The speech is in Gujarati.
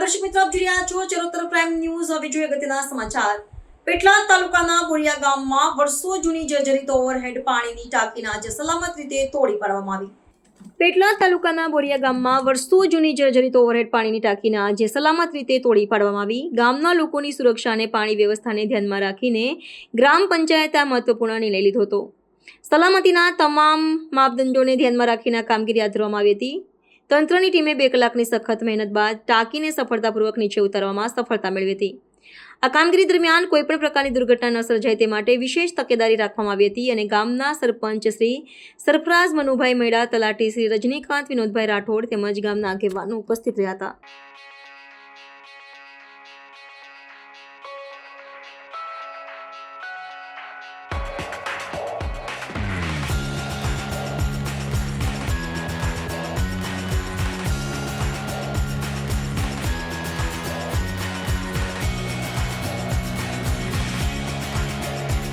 દર્શક મિત્રો, આપ જોઈ રહ્યા છો ચરોતર પ્રાઇમ ન્યૂઝ। હવે જોઈએ અગત્યના સમાચાર। પેટલાદ તાલુકાના બોરિયા ગામમાં વર્ષો જૂની જર્જરિત ઓવરહેડ પાણીની ટાંકીને આજે સલામત રીતે તોડી પાડવામાં આવી। પેટલાદ તાલુકાના બોરિયા ગામમાં વર્ષો જૂની જર્જરિત ઓવરહેડ પાણીની ટાંકીને આજે સલામત રીતે તોડી પાડવામાં આવી। ગામના લોકોની સુરક્ષા અને પાણી વ્યવસ્થાને ધ્યાનમાં રાખીને ગ્રામ પંચાયતે આ મહત્વપૂર્ણ નિર્ણય લીધો હતો। સલામતીના તમામ માપદંડોને ધ્યાનમાં રાખીને આ કામગીરી હાથ ધરવામાં આવી હતી। તંત્રની ટીમે 2 કલાકની સખત મહેનત બાદ ટાંકીને સફળતાપૂર્વક નીચે ઉતારવામાં સફળતા મેળવી હતી। આ કામગીરી દરમિયાન કોઈપણ પ્રકારની દુર્ઘટના ન સર્જાય તે માટે વિશેષ તકેદારી રાખવામાં આવી હતી અને ગામના સરપંચ શ્રી સરફરાઝ મનુભાઈ મેડા, તલાટી શ્રી રજનીકાંત વિનોદભાઈ રાઠોડ તેમજ ગામના આગેવાનો ઉપસ્થિત રહ્યા હતા।